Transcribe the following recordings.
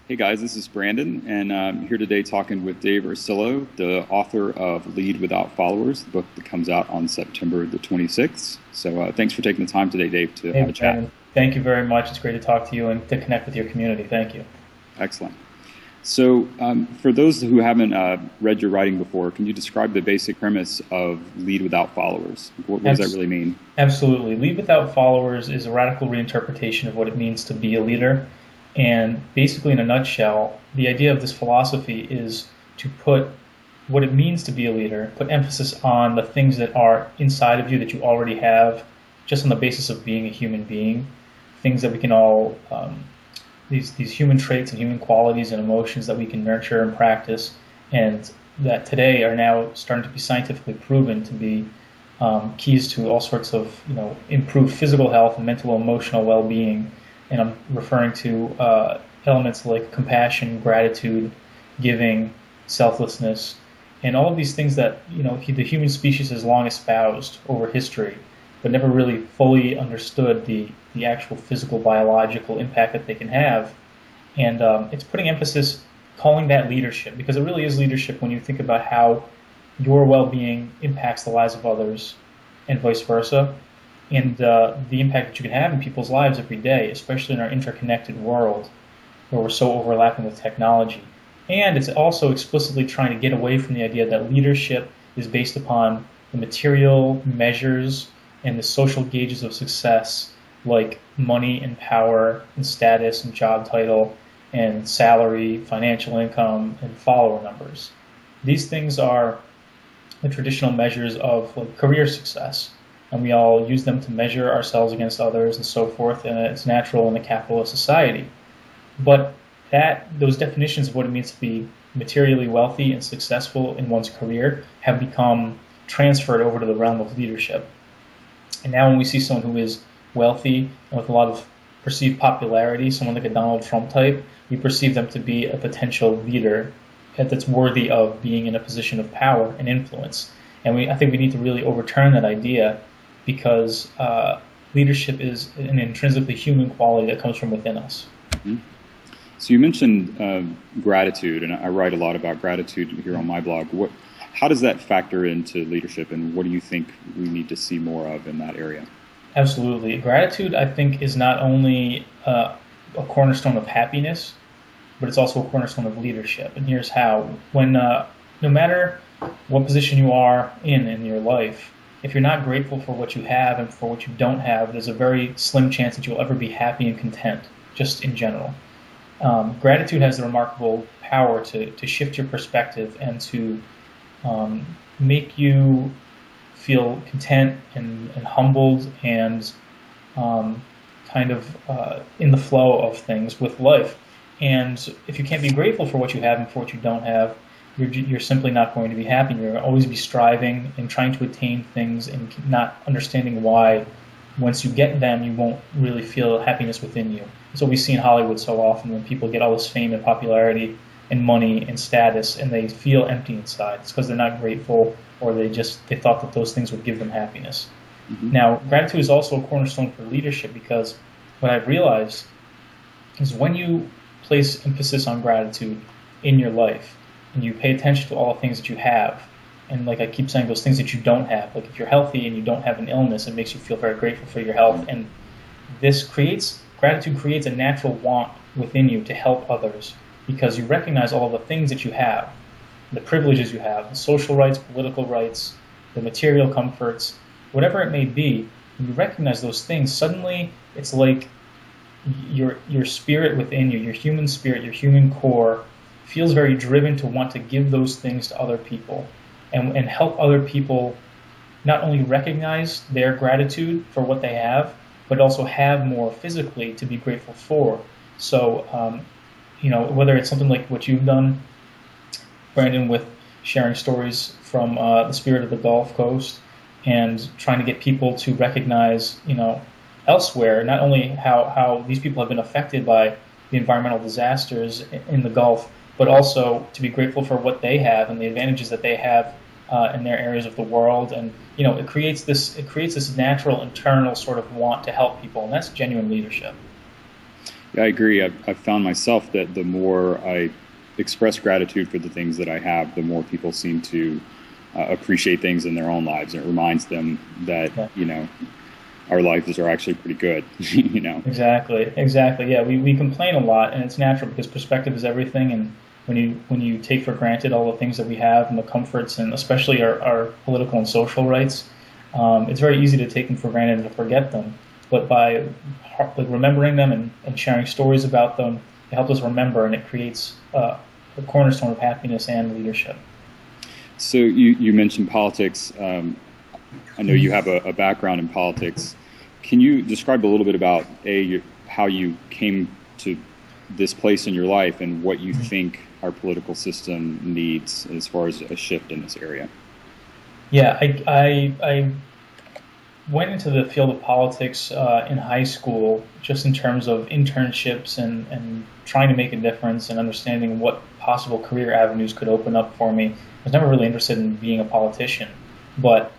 Hey guys, this is Brandon, and I'm here today talking with Dave Ursillo, the author of Lead Without Followers, the book that comes out on September the 26th. So thanks for taking the time today, Dave, to Hey, have a chat. Brandon. Thank you very much. It's great to talk to you and to connect with your community. Thank you. Excellent. So for those who haven't read your writing before, can you describe the basic premise of Lead Without Followers? What does that Abs- really mean? Absolutely. Lead without followers is a radical reinterpretation of what it means to be a leader. And basically, in a nutshell, the idea of this philosophy is to put what it means to be a leader, put emphasis on the things that are inside of you that you already have, just on the basis of being a human being, things that we can all these human traits and human qualities and emotions that we can nurture and practice, and that today are now starting to be scientifically proven to be keys to all sorts of improved physical health and mental and emotional well-being. And I'm referring to elements like compassion, gratitude, giving, selflessness, and all of these things that the human species has long espoused over history, but never really fully understood the actual physical biological impact that they can have. And it's putting emphasis, calling that leadership, because it really is leadership when you think about how your well-being impacts the lives of others and vice versa, and the impact that you can have in people's lives every day, especially in our interconnected world where we're so overlapping with technology. And it's also explicitly trying to get away from the idea that leadership is based upon the material measures and the social gauges of success, like money and power and status and job title and salary, financial income, and follower numbers. These things are the traditional measures of like career success, and we all use them to measure ourselves against others and so forth, and it's natural in a capitalist society. But those definitions of what it means to be materially wealthy and successful in one's career have become transferred over to the realm of leadership. And now when we see someone who is wealthy and with a lot of perceived popularity, someone like a Donald Trump type, we perceive them to be a potential leader that's worthy of being in a position of power and influence. And I think we need to really overturn that idea, because leadership is an intrinsically human quality that comes from within us. Mhm. So you mentioned gratitude, and I write a lot about gratitude here on my blog. How does that factor into leadership, and what do you think we need to see more of in that area? Absolutely. Gratitude, I think, is not only a cornerstone of happiness, but it's also a cornerstone of leadership. And here's how. When no matter what position you are in your life, if you're not grateful for what you have and for what you don't have, there's a very slim chance that you'll ever be happy and content, just in general. Gratitude has the remarkable power to shift your perspective and to make you feel content and humbled and kind of in the flow of things with life. And if you can't be grateful for what you have and for what you don't have, you're simply not going to be happy. You're going to always be striving and trying to attain things and not understanding why, once you get them, you won't really feel happiness within you. It's what we see in Hollywood so often when people get all this fame and popularity and money and status, and they feel empty inside. It's because they're not grateful, or they thought that those things would give them happiness. Hmm. Now, gratitude is also a cornerstone for leadership, because what I've realized is when you place emphasis on gratitude in your life and you pay attention to all the things that you have, and like I keep saying, those things that you don't have, like if you're healthy and you don't have an illness, it makes you feel very grateful for your health. And gratitude creates a natural want within you to help others, because you recognize all the things that you have, the privileges you have, the social rights, political rights, the material comforts, whatever it may be. When you recognize those things, suddenly it's like your spirit within you, your human spirit, your human core, feels very driven to want to give those things to other people, and help other people not only recognize their gratitude for what they have, but also have more physically to be grateful for. So, whether it's something like what you've done, Brandon, with sharing stories from the spirit of the Gulf Coast, and trying to get people to recognize, elsewhere, not only how these people have been affected by the environmental disasters in the Gulf, but also to be grateful for what they have and the advantages that they have in their areas of the world. And it creates this natural internal sort of want to help people, and that's genuine leadership. Yeah, I agree. I've found myself that the more I express gratitude for the things that I have, the more people seem to appreciate things in their own lives. And it reminds them that, Yeah. our lives are actually pretty good, Exactly, exactly. Yeah, we complain a lot, and it's natural because perspective is everything. And when you take for granted all the things that we have and the comforts, and especially our political and social rights, it's very easy to take them for granted and to forget them. But by like remembering them and sharing stories about them, it helps us remember, and it creates a cornerstone of happiness and leadership. So you mentioned politics. I know you have a background in politics. Can you describe a little bit about how you came to this place in your life and what you think our political system needs as far as a shift in this area? Yeah, I went into the field of politics in high school just in terms of internships and trying to make a difference and understanding what possible career avenues could open up for me. I was never really interested in being a politician, but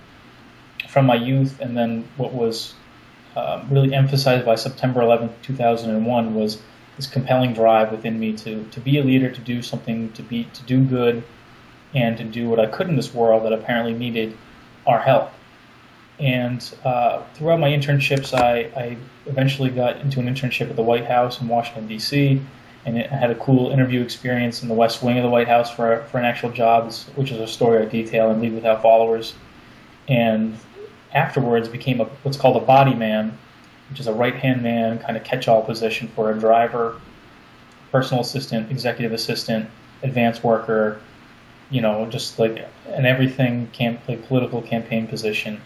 from my youth and then what was really emphasized by September 11th, 2001 was this compelling drive within me to be a leader, to do something, to do good, and to do what I could in this world that apparently needed our help. And throughout my internships, I eventually got into an internship at the White House in Washington, D.C., and I had a cool interview experience in the West Wing of the White House for an actual job, which is a story I detail in Lead Without Followers. And afterwards became what's called a body man, which is a right-hand man kind of catch-all position for a driver, personal assistant, executive assistant, advanced worker, just like an everything like political campaign position.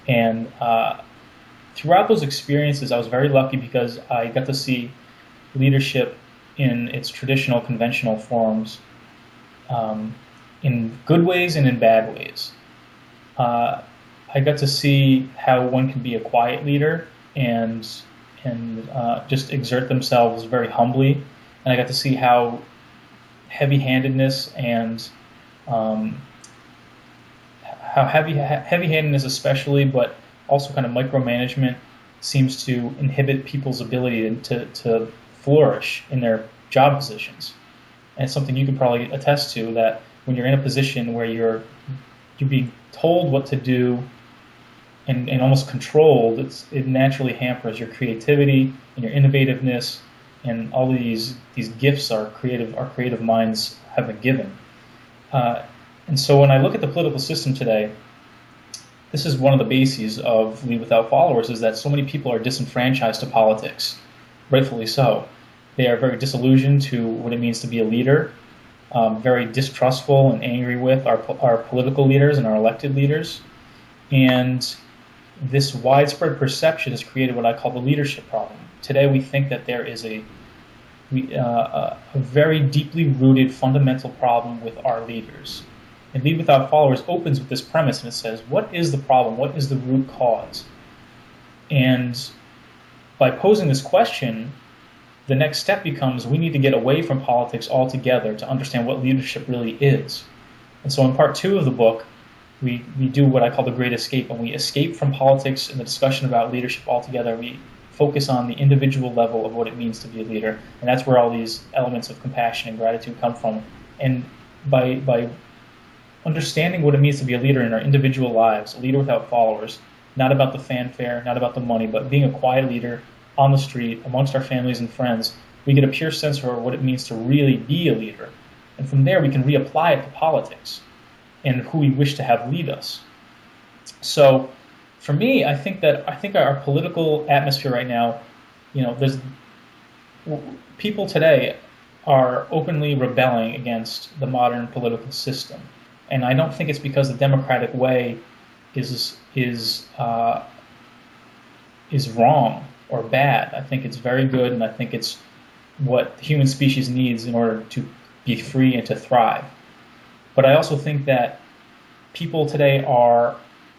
And throughout those experiences, I was very lucky because I got to see leadership in its traditional, conventional forms, in good ways and in bad ways. I got to see how one can be a quiet leader and just exert themselves very humbly, and I got to see how heavy-handedness and how heavy-handedness especially, but also kind of micromanagement seems to inhibit people's ability to flourish in their job positions. And it's something you can probably attest to, that when you're in a position where you're being told what to do and almost controlled, it naturally hampers your creativity and your innovativeness and all these gifts our creative minds have been given. And so when I look at the political system today, this is one of the bases of Lead Without Followers, is that so many people are disenfranchised to politics, rightfully so. They are very disillusioned to what it means to be a leader, very distrustful and angry with our political leaders and our elected leaders. And this widespread perception has created what I call the leadership problem. Today we think that there is a very deeply rooted fundamental problem with our leaders. And Lead Without Followers opens with this premise, and it says, what is the problem? What is the root cause? And by posing this question, the next step becomes we need to get away from politics altogether to understand what leadership really is. And so in part 2 of the book, we do what I call the Great Escape, and we escape from politics and the discussion about leadership altogether. We focus on the individual level of what it means to be a leader, and that's where all these elements of compassion and gratitude come from. And by understanding what it means to be a leader in our individual lives, a leader without followers, not about the fanfare, not about the money, but being a quiet leader on the street amongst our families and friends, we get a pure sense for what it means to really be a leader. And from there, we can reapply it to politics and who we wish to have lead us. So for me, I think our political atmosphere right now, there's people today are openly rebelling against the modern political system. And I don't think it's because the democratic way is wrong or bad. I think it's very good, and I think it's what the human species needs in order to be free and to thrive. But I also think that people today are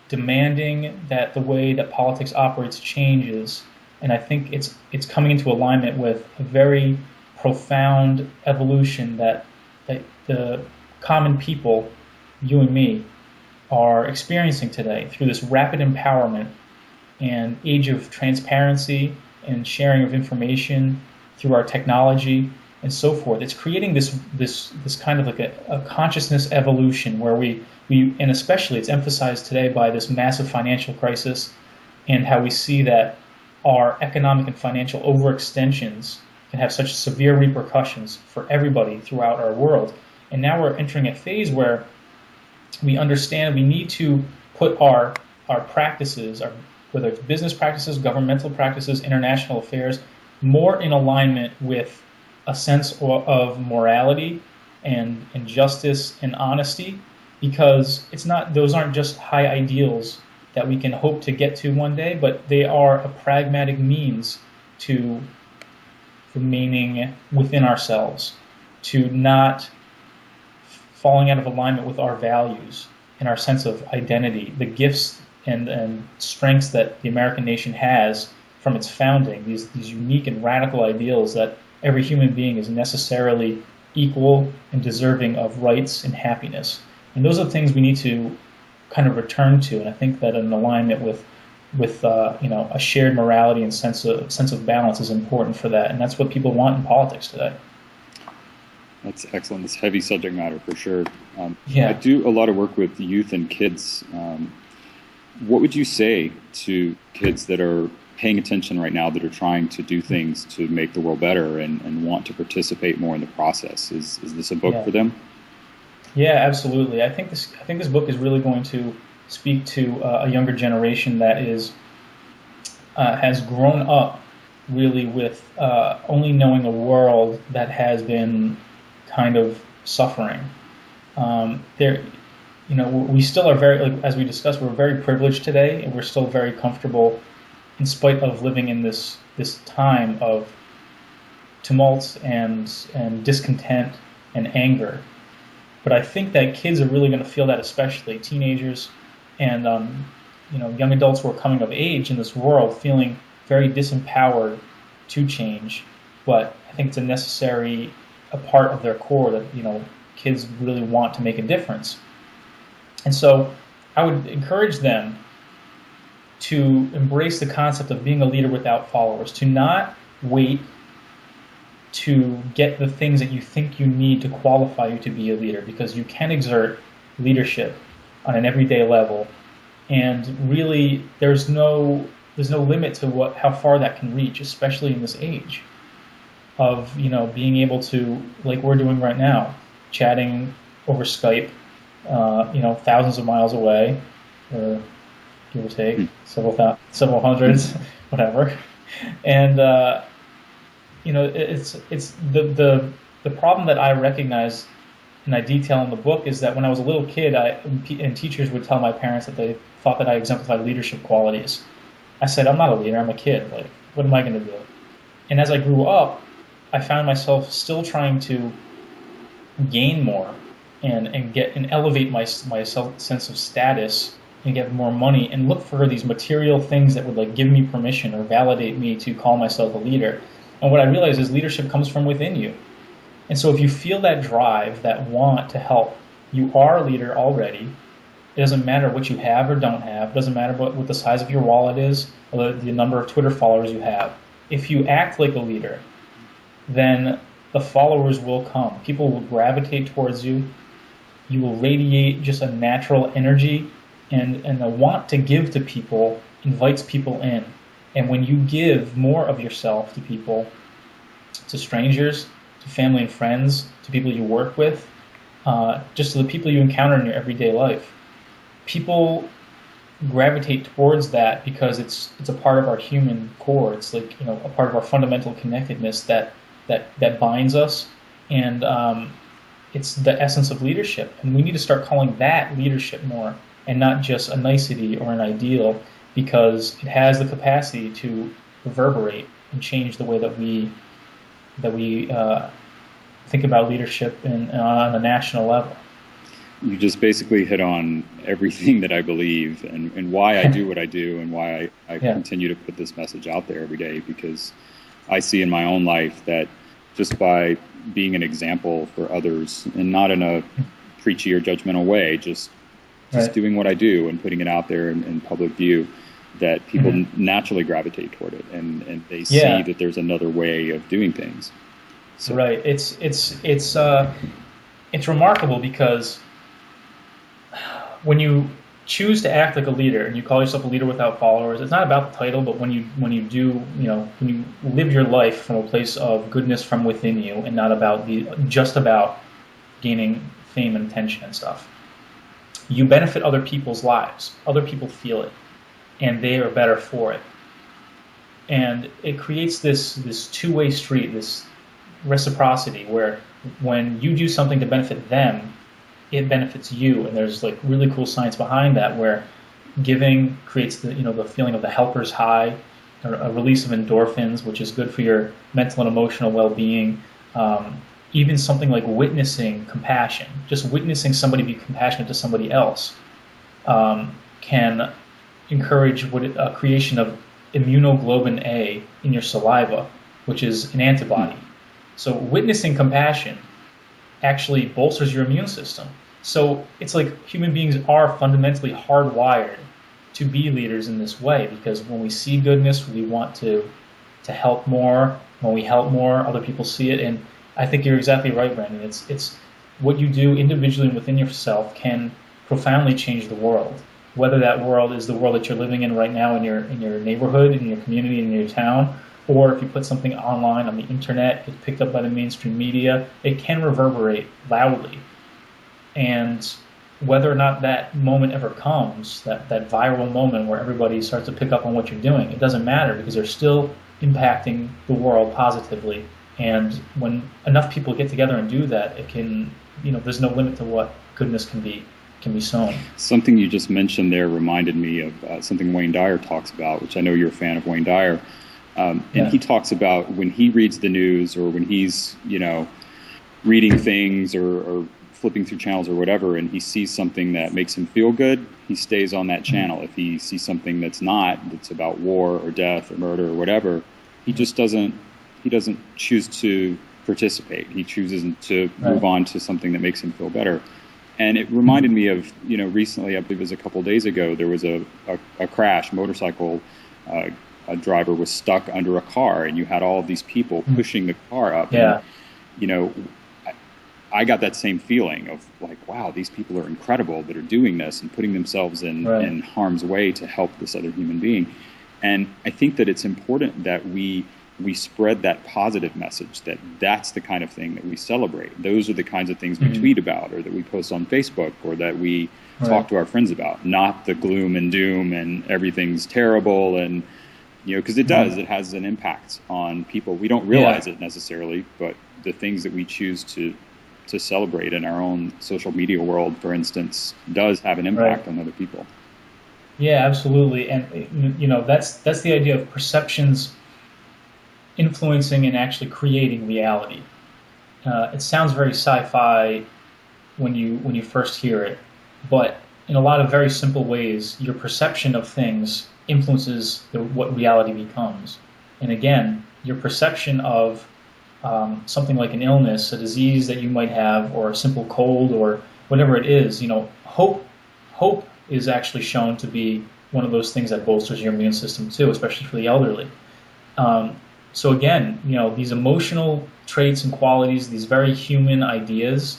demanding that the way that politics operates changes, and I think it's coming into alignment with a very profound evolution that the common people, you and me, are experiencing today through this rapid empowerment and age of transparency and sharing of information through our technology and so forth. It's creating this kind of like a consciousness evolution where we and especially it's emphasized today by this massive financial crisis and how we see that our economic and financial overextensions can have such severe repercussions for everybody throughout our world. And now we're entering a phase where we understand we need to put our practices, whether it's business practices, governmental practices, international affairs, more in alignment with a sense of morality and justice and honesty, because those aren't just high ideals that we can hope to get to one day, but they are a pragmatic means to remaining within ourselves, to not falling out of alignment with our values and our sense of identity, the gifts and strengths that the American nation has from its founding, these unique and radical ideals that every human being is necessarily equal and deserving of rights and happiness. And those are the things we need to kind of return to. And I think that an alignment with a shared morality and sense of balance is important for that. And that's what people want in politics today. That's excellent. It's heavy subject matter for sure. Yeah. I do a lot of work with youth and kids. What would you say to kids that are paying attention right now, that are trying to do things to make the world better and want to participate more in the process? Is this a book for them? Yeah, absolutely. I think this book is really going to speak to a younger generation that has grown up really with only knowing a world that has been kind of suffering. We still are very, like, as we discussed, we're very privileged today, and we're still very comfortable in spite of living in this time of tumult and discontent and anger. But I think that kids are really going to feel that, especially teenagers and young adults who are coming of age in this world, feeling very disempowered to change. But I think it's a part of their core that kids really want to make a difference. And so I would encourage them to embrace the concept of being a leader without followers, to not wait to get the things that you think you need to qualify you to be a leader, because you can exert leadership on an everyday level, and really there's no limit to how far that can reach, especially in this age of being able to, like we're doing right now, chatting over Skype, thousands of miles away, or give or take several hundreds, whatever, and it's the problem that I recognize and I detail in the book is that when I was a little kid, and teachers would tell my parents that they thought that I exemplified leadership qualities. I said, I'm not a leader, I'm a kid. Like, what am I going to do? And as I grew up, I found myself still trying to gain more and elevate my sense of status and get more money and look for these material things that would give me permission or validate me to call myself a leader. And what I realized is leadership comes from within you. And so if you feel that drive, that want to help, you are a leader already. It doesn't matter what you have or don't have. It doesn't matter what the size of your wallet is or the number of Twitter followers you have. If you act like a leader, then the followers will come. People will gravitate towards you. You will radiate just a natural energy, and the want to give to people invites people in. And when you give more of yourself to people, to strangers, to family and friends, to people you work with, just to the people you encounter in your everyday life, people gravitate towards that because it's a part of our human core. It's a part of our fundamental connectedness that binds us, and it's the essence of leadership. And we need to start calling that leadership more, and not just a nicety or an ideal, because it has the capacity to reverberate and change the way that we think about leadership on a national level. You just basically hit on everything that I believe and why I do what I do, and why I continue to put this message out there every day, because I see in my own life that just by being an example for others, and not in a preachy or judgmental way, just doing what I do and putting it out there in public view, that people naturally gravitate toward it, and they see Yeah. that there's another way of doing things. So, Right. It's remarkable because when you choose to act like a leader and you call yourself a leader without followers, it's not about the title, but when you do, when you live your life from a place of goodness from within you and not about just about gaining fame and attention and stuff, you benefit other people's lives. Other people feel it, and they are better for it. And it creates this two-way street, this reciprocity, where when you do something to benefit them, it benefits you. And there's like really cool science behind that, where giving creates the feeling of the helper's high, a release of endorphins, which is good for your mental and emotional well-being. Even something like witnessing compassion, just witnessing somebody be compassionate to somebody else, can encourage a creation of immunoglobulin A in your saliva, which is an antibody. So witnessing compassion actually bolsters your immune system. So it's like human beings are fundamentally hardwired to be leaders in this way, because when we see goodness, we want to help more. When we help more, other people see it. And I think you're exactly right, Brandon. It's what you do individually and within yourself can profoundly change the world. Whether that world is the world that you're living in right now in your neighborhood, in your community, in your town, or if you put something online on the internet, it's picked up by the mainstream media, it can reverberate loudly. And whether or not that moment ever comes, that viral moment where everybody starts to pick up on what you're doing, it doesn't matter, because they're still impacting the world positively. And when enough people get together and do that, it can, there's no limit to what goodness can be sown. Something you just mentioned there reminded me of something Wayne Dyer talks about, which I know you're a fan of Wayne Dyer. And he talks about when he reads the news, or when he's, reading things or flipping through channels or whatever, and he sees something that makes him feel good, he stays on that channel. If he sees something that's about war or death or murder or whatever, he just doesn't choose to participate. He chooses to move on to something that makes him feel better. And it reminded me of, recently, I believe it was a couple of days ago, there was a crash. Motorcycle a driver was stuck under a car, and you had all of these people pushing the car up. Yeah. And, I got that same feeling of like, wow, these people are incredible that are doing this and putting themselves in harm's way to help this other human being. And I think that it's important that we spread that positive message, that's the kind of thing that we celebrate. Those are the kinds of things we tweet about, or that we post on Facebook, or that we talk to our friends about, not the gloom and doom and everything's terrible. And, because it has an impact on people. We don't realize it necessarily, but the things that we choose to celebrate in our own social media world, for instance, does have an impact on other people. Yeah, absolutely. And, that's the idea of perceptions influencing and actually creating reality. It sounds very sci-fi when you first hear it, but in a lot of very simple ways, your perception of things influences what reality becomes. And again, your perception of something like an illness, a disease that you might have, or a simple cold, or whatever it is, hope is actually shown to be one of those things that bolsters your immune system too, especially for the elderly. So again, these emotional traits and qualities, these very human ideas,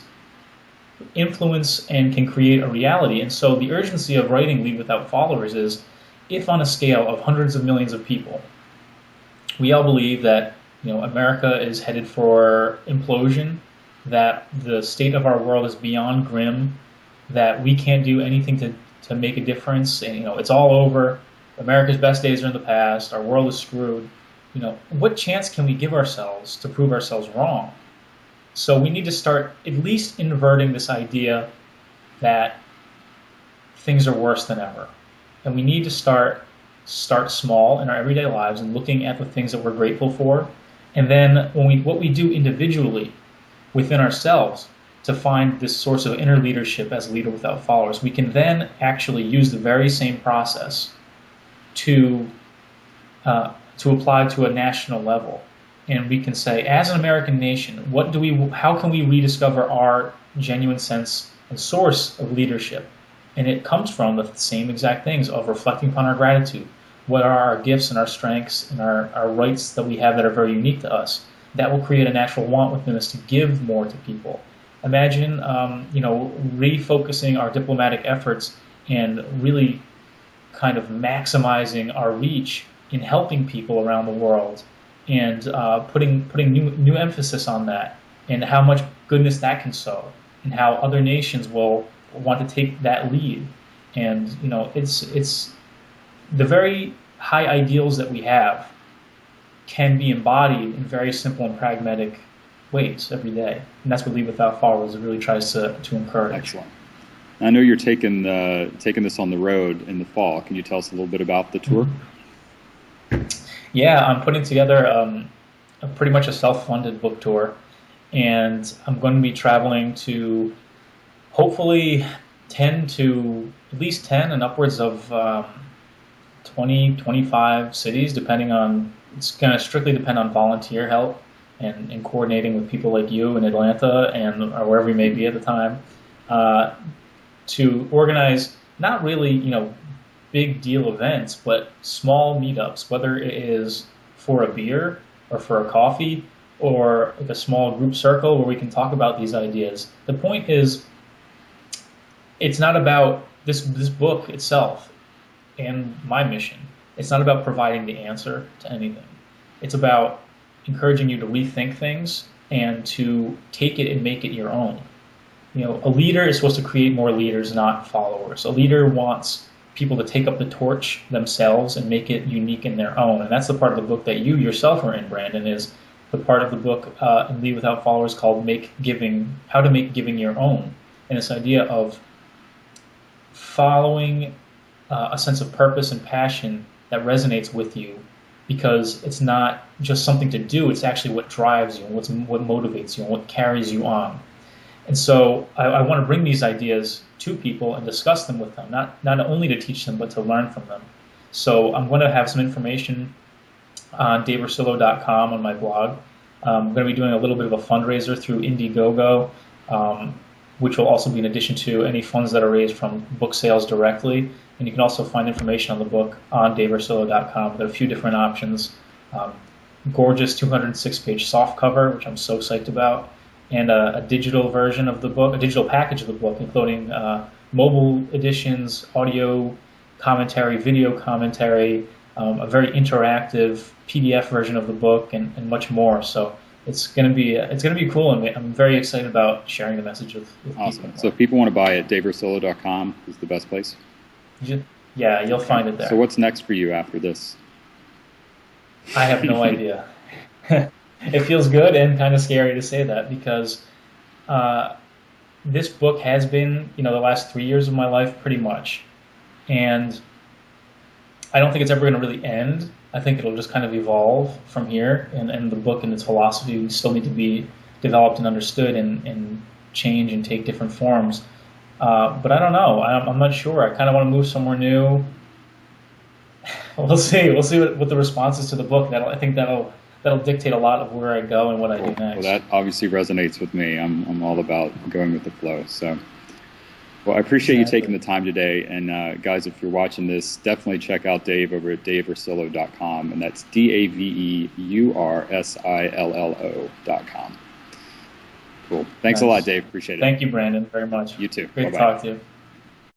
influence and can create a reality. And so the urgency of writing Lead Without Followers is, if on a scale of hundreds of millions of people, we all believe that America is headed for implosion, that the state of our world is beyond grim, that we can't do anything to make a difference, and it's all over. America's best days are in the past. Our world is screwed. What chance can we give ourselves to prove ourselves wrong? So we need to start at least inverting this idea that things are worse than ever. And we need to start small in our everyday lives and looking at the things that we're grateful for. And then what we do individually within ourselves to find this source of inner leadership as a leader without followers, we can then actually use the very same process to apply to a national level. And we can say, as an American nation, how can we rediscover our genuine sense and source of leadership? And it comes from the same exact things of reflecting upon our gratitude, what are our gifts and our strengths and our rights that we have that are very unique to us. That will create a natural want within us to give more to people. Imagine, refocusing our diplomatic efforts and really kind of maximizing our reach in helping people around the world, and putting new emphasis on that, and how much goodness that can sow, and how other nations will want to take that lead. And it's the very high ideals that we have can be embodied in very simple and pragmatic ways every day, and that's what Lead Without Followers really tries to encourage. Excellent. I know you're taking this on the road in the fall. Can you tell us a little bit about the tour? Yeah, I'm putting together pretty much a self-funded book tour, and I'm going to be traveling to hopefully 10 to at least 10 and upwards of 20, 25 cities, depending on, it's going to strictly depend on volunteer help and coordinating with people like you in Atlanta or wherever you may be at the time, to organize not really, big deal events, but small meetups, whether it is for a beer or for a coffee or like a small group circle where we can talk about these ideas. The point is, it's not about this book itself and my mission. It's not about providing the answer to anything. It's about encouraging you to rethink things and to take it and make it your own. A leader is supposed to create more leaders, not followers. A leader wants people to take up the torch themselves and make it unique in their own. And that's the part of the book that you yourself are in, Brandon, is the part of the book in Lead Without Followers called How to Make Giving Your Own. And this idea of following a sense of purpose and passion that resonates with you, because it's not just something to do, it's actually what drives you and what motivates you and what carries you on. And so I want to bring these ideas to people and discuss them with them, not only to teach them, but to learn from them. So I'm going to have some information on daveursillo.com on my blog. I'm going to be doing a little bit of a fundraiser through Indiegogo, which will also be in addition to any funds that are raised from book sales directly. And you can also find information on the book on daveursillo.com. There are a few different options. Gorgeous 206-page soft cover, which I'm so psyched about, and a digital version of the book, a digital package of the book, including mobile editions, audio commentary, video commentary, a very interactive PDF version of the book, and much more. So it's gonna be cool, and I'm very excited about sharing the message with awesome. people. So if people want to buy it, daveursillo.com is the best place? Yeah, you'll find it there. So what's next for you after this? I have no idea. It feels good and kind of scary to say that, because this book has been, the last 3 years of my life pretty much. And I don't think it's ever going to really end. I think it'll just kind of evolve from here. And the book and its philosophy still need to be developed and understood and change and take different forms. But I don't know. I'm not sure. I kind of want to move somewhere new. We'll see. We'll see what the response is to the book. I think that'll dictate a lot of where I go and what I do next. Well, that obviously resonates with me. I'm all about going with the flow. So, well, I appreciate you taking the time today. And guys, if you're watching this, definitely check out Dave over at daveursillo.com, and that's daveursillo.com. Cool. Thanks a lot, Dave. Appreciate it. Thank you, Brandon, very much. You too. Great to talk to you.